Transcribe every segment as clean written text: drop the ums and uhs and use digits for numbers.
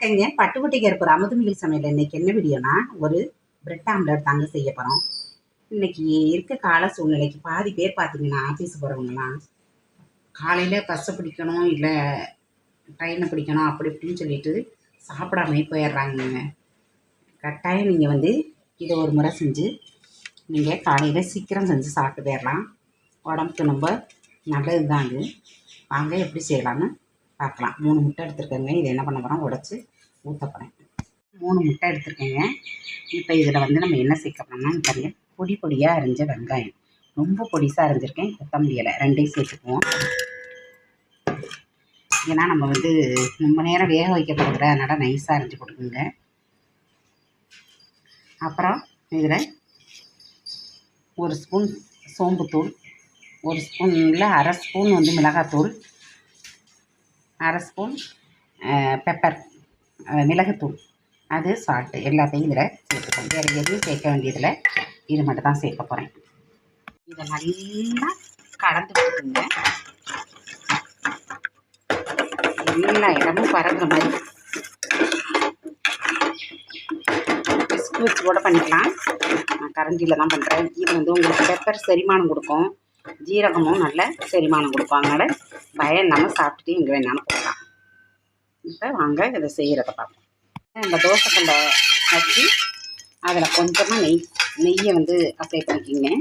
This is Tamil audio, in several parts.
வணக்கங்க. பட்டுக்கோட்டை கருப்பர் அமுதமிகள் சமையல். இன்னைக்கு என்ன வீடியோனா, ஒரு பிரெட் ஆம்லெட் தாங்க செய்ய போகிறோம். இன்னைக்கு இருக்க கால சூழ்நிலைக்கு பாதி பேர் பார்த்தீங்கன்னா, ஆஃபீஸ் போகிறவங்கலாம் காலையில் பஸ்ஸை பிடிக்கணும், இல்லை ட்ரெயினை பிடிக்கணும், அப்படி இப்படின்னு சொல்லிட்டு சாப்பிடாமே போயிடுறாங்கங்க. கட்டாயம் நீங்கள் இதை ஒரு முறை செஞ்சு நீங்கள் காலையில் சீக்கிரம் செஞ்சு சாப்பிட்டு போயிடலாம். உடம்புக்கு ரொம்ப நல்லது தாங்க. வாங்க எப்படி செய்யலான்னு பார்க்கலாம். 3 முட்டை எடுத்துருக்கேங்க. இதை என்ன பண்ண போகிறோம், உடச்சி ஊற்ற போகிறேன். 3 முட்டை எடுத்துருக்கேங்க. இப்போ இதில் நம்ம என்ன சேர்க்க போகிறோம்னா, பாருங்க, பொடி பொடியாக அரிஞ்ச வெங்காயம், ரொம்ப பொடிசாக அரிஞ்சிருக்கேன். கொத்தமல்லி இலை 2ஐயும் சேர்த்துக்குவோம். ஏன்னா நம்ம ரொம்ப நேரம் வேக வைக்க போகிற, அதனால் நைஸாக அரிஞ்சு போட்டுக்கோங்க. அப்புறம் இதில் 1 ஸ்பூன் சோம்புத்தூள், 1 ஸ்பூன் இல்லை 1/2 ஸ்பூன் மிளகாத்தூள், 1/2 ஸ்பூன் பெப்பர் மிளகுத்தூள், அது சால்ட்டு, எல்லாத்தையும் இதில் சேர்த்துக்கோங்க. வேறு எதுவும் சேர்க்க வேண்டியதில் இது மட்டும் தான் சேர்க்க போகிறேன். இதை நல்லா கலந்து விட்டுக்குங்க. எல்லா இடமும் பரவுற மாதிரி விஸ்க் வச்சு கூட பண்ணிக்கலாம். நான் கரண்டியில் தான் பண்ணுறேன். இது உங்களுக்கு பெப்பர் செரிமானம் கொடுக்கும், ஜீரகமும் நல்ல செரிமானம் கொடுக்கும். அதனால் பயம் இல்லாமல் சாப்பிட்டுட்டு எங்கே வேணாலும் போகலாம். இப்போ வாங்க இதை செய்கிறத பார்ப்போம். இந்த தோசைக்கல்லை வச்சு அதில் கொஞ்சமாக நெய்யை அப்ளை பண்ணிக்கிங்க.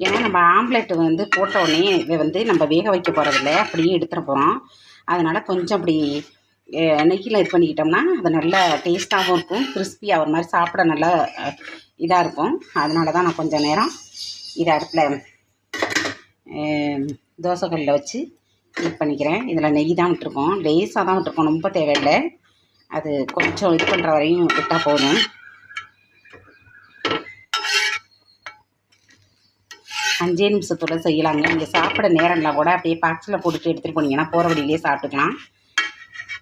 ஏன்னா நம்ம ஆம்லெட் போட்ட உடனே இதை நம்ம வேக வைக்க போகிறதில்ல, அப்படியே எடுத்துட போகிறோம். அதனால் கொஞ்சம் அப்படி நெய்யில் இது பண்ணிக்கிட்டோம்னா அது நல்லா டேஸ்ட்டாகவும் இருக்கும், கிறிஸ்பியாக ஒரு மாதிரி சாப்பிட நல்லா இதாக இருக்கும். அதனால தான் நான் கொஞ்சம் நேரம் இதை அடுப்பில் தோசைக்கல்லில் வச்சு இது பண்ணிக்கிறேன். இதில் நெய் தான் விட்டுருக்கோம், லேஸாக தான் விட்டுருக்கோம், ரொம்ப தேவையில்லை. அது கொஞ்சம் இது பண்ணுற வரையும் விட்டால் போதும். 5 நிமிஷத்தோடு செய்யலாங்க. நீங்கள் சாப்பிட நேரம்னா கூட அப்படியே பாக்ஸில் போட்டுட்டு எடுத்துகிட்டு போனீங்கன்னா போகிற வழியிலே சாப்பிட்டுக்கலாம்.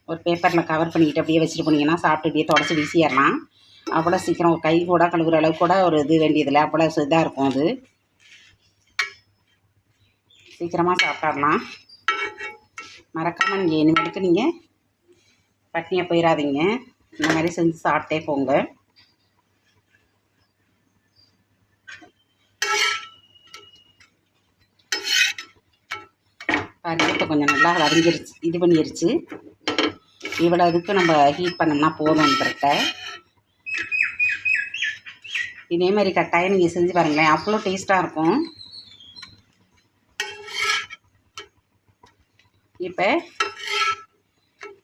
ஒரு பேப்பரில் கவர் பண்ணிக்கிட்டு அப்படியே வச்சுட்டு போனீங்கன்னா சாப்பிட்டுட்டே தொடச்சி வீசிடலாம். அவ்வளோ சீக்கிரம் கை கூட கழுவுற அளவுக்கு கூட ஒரு இது வேண்டியதில்லை, அவ்வளோ இதாக இருக்கும். அது சீக்கிரமாக சாப்பிட்றலாம். மறக்காமல் நீங்கள் இனிமேலுக்கு நீங்கள் பட்னியாக போயிடாதீங்க, இந்த மாதிரி செஞ்சு சாப்பிட்டே போங்க. பாருங்க, கொஞ்சம் நல்லா வரைஞ்சிருச்சு, இது பண்ணிருச்சு. இவ்வளோ இதுக்கு நம்ம ஹீட் பண்ணோம்னா போதும்ன்றத. இதே மாதிரி கட்டாயம் நீங்கள் செஞ்சு பாருங்களேன், அவ்வளோ டேஸ்ட்டாக இருக்கும். இப்போ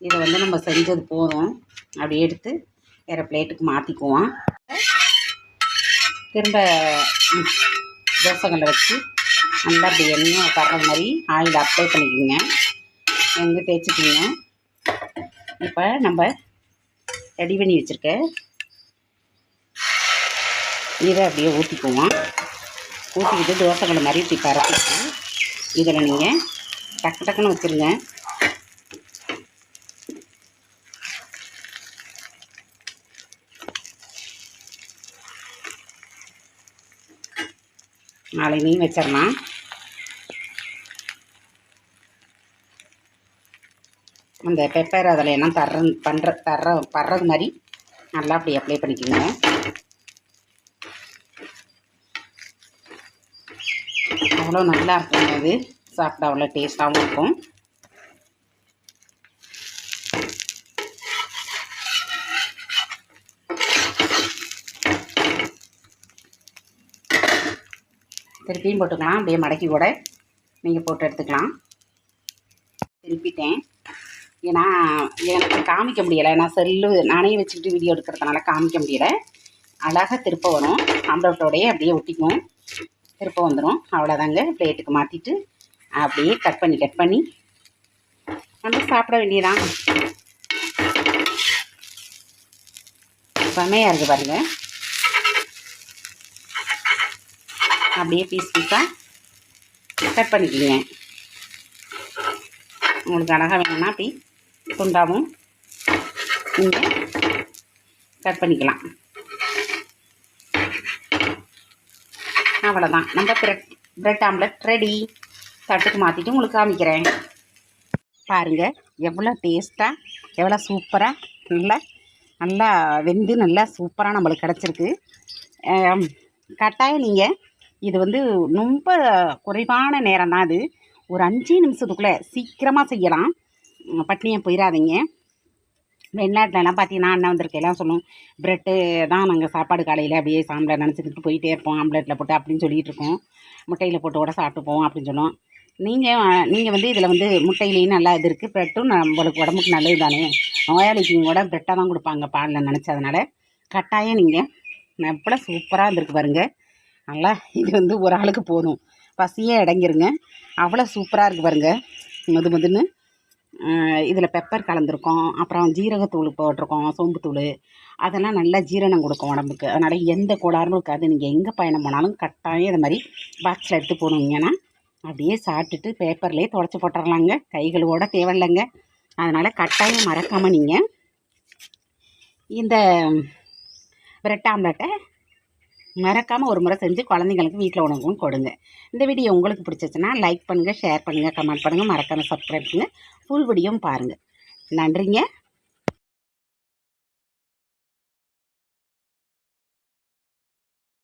இதை நம்ம செஞ்சது போதும், அப்படியே எடுத்து வேறு பிளேட்டுக்கு மாற்றிக்குவோம். திரும்ப தோசைக்கல்லை வச்சு நல்லா அப்படி எண்ணெயும் படுற மாதிரி ஆயில் அப்ளை பண்ணிக்கோங்க, தேய்ச்சிக்கிங்க. இப்போ நம்ம ரெடி பண்ணி வச்சுருக்க இதை அப்படியே ஊற்றிக்குவோம். ஊற்றிக்கிட்டு தோசைக்கல்லை மாதிரி இப்படி பரப்பிட்டு இதில் நீங்கள் டக்கு டக்குன்னு வச்சுருங்க. நாளையும் வச்சிடலாம். அந்த பெப்பர் அதில் எல்லாம் படுறது மாதிரி நல்லா அப்படி அப்ளை பண்ணிக்கோங்க. அவ்வளோ நல்லா இருக்கும், அது சாப்பிட அவ்வளோ டேஸ்ட்டாகவும் இருக்கும். திருப்பியும் போட்டுக்கலாம், அப்படியே மடக்கி கூட நீங்கள் போட்டு எடுத்துக்கலாம். திருப்பிட்டேன், ஏன்னா எனக்கு காமிக்க முடியலை, நான் நானே வச்சுக்கிட்டு வீடியோ எடுக்கிறதுனால காமிக்க முடியலை. அழகாக திருப்ப வரும், ஆம்லெட்டோடையே அப்படியே ஒட்டிக்கும், திருப்ப வந்துடும். அவ்வளோதாங்க. பிளேட்டுக்கு மாற்றிட்டு அப்படியே கட் பண்ணி நம்ம சாப்பிட வேண்டியதான். செமையாக இருக்குது பாருங்கள். அப்படியே பீஸ் பீஸாக கட் பண்ணிக்கிங்க. உங்களுக்கு அழகாக வேணும்னா அப்படி துண்டாகவும் நீங்கள் கட் பண்ணிக்கலாம். அவ்வளோதான், நம்ம பிரெட் ஆம்லெட் ரெடி. தட்டுக்கு மாற்றிட்டு உங்களுக்கு காமிக்கிறேன். பாருங்கள் எவ்வளோ டேஸ்ட்டாக, எவ்வளோ சூப்பராக நல்லா வெந்து நல்லா சூப்பராக நம்மளுக்கு கிடச்சிருக்கு. கட்டாயம் நீங்கள் இது வந்து ரொம்ப குறைவான நேரம் தான், அது ஒரு 5 நிமிஷத்துக்குள்ளே சீக்கிரமாக செய்யலாம். பட்னியை போயிடாதீங்க. வெளிநாட்டிலலாம் பார்த்தீங்கன்னா அண்ணன் வந்திருக்கெல்லாம் சொல்லும், ப்ரெட்டு தான் நாங்கள் சாப்பாடு காலையில் அப்படியே சாம்பில் நினச்சிக்கிட்டு போயிட்டே இருப்போம், ஆம்லெட்டில் போட்டு அப்படின்னு சொல்லிகிட்டு இருக்கோம். முட்டையில் போட்டு கூட சாப்பிட்டுப்போம் அப்படின்னு சொல்லுவோம். நீங்கள் வந்து இதில் வந்து முட்டையிலையும் நல்லா இது இருக்குது, ப்ரெட்டும் நம்மளுக்கு உடம்புக்கு நல்லது தானே. நோயாளிக்கு கூட ப்ரெட்டாக தான் கொடுப்பாங்க பாலில் நினச்சதுனால கட்டாயம் நீங்கள் எவ்வளோ சூப்பராக இருந்திருக்கு பாருங்கள். நல்லா இது வந்து ஒரு ஆளுக்கு போதும், பசியே அடங்கிருங்க. அவ்வளோ சூப்பராக இருக்குது பாருங்கள். முதுன்னு இதில் பெப்பர் கலந்துருக்கோம், அப்புறம் ஜீரகத்தூள் போட்டிருக்கோம், சோம்புத்தூள், அதெல்லாம் நல்லா ஜீரணம் கொடுக்கும் உடம்புக்கு. அதனால் எந்த கோளாறும் இருக்காது. நீங்கள் எங்கே பயணம் போனாலும் கட்டாயம் இது மாதிரி பாக்ஸில் எடுத்து போனீங்கன்னா அப்படியே சாப்பிட்டுட்டு பேப்பர்லேயே துடைச்சி போட்டுடலாங்க, கைகளோட தேவையில்லைங்க. அதனால் கட்டாயம் மறக்காமல் நீங்கள் இந்த பிரெட் ஆம்லெட்டை மறக்காமல் ஒரு முறை செஞ்சு குழந்தைங்களுக்கு வீட்டில் உணவும் கொடுங்க. இந்த வீடியோ உங்களுக்கு பிடிச்சிச்சுன்னா லைக் பண்ணுங்கள், ஷேர் பண்ணுங்கள், கமெண்ட் பண்ணுங்கள், மறக்காமல் சப்ஸ்கிரைப் பண்ணுங்கள். ஃபுல் வீடியோவும் பாருங்கள். நன்றிங்க.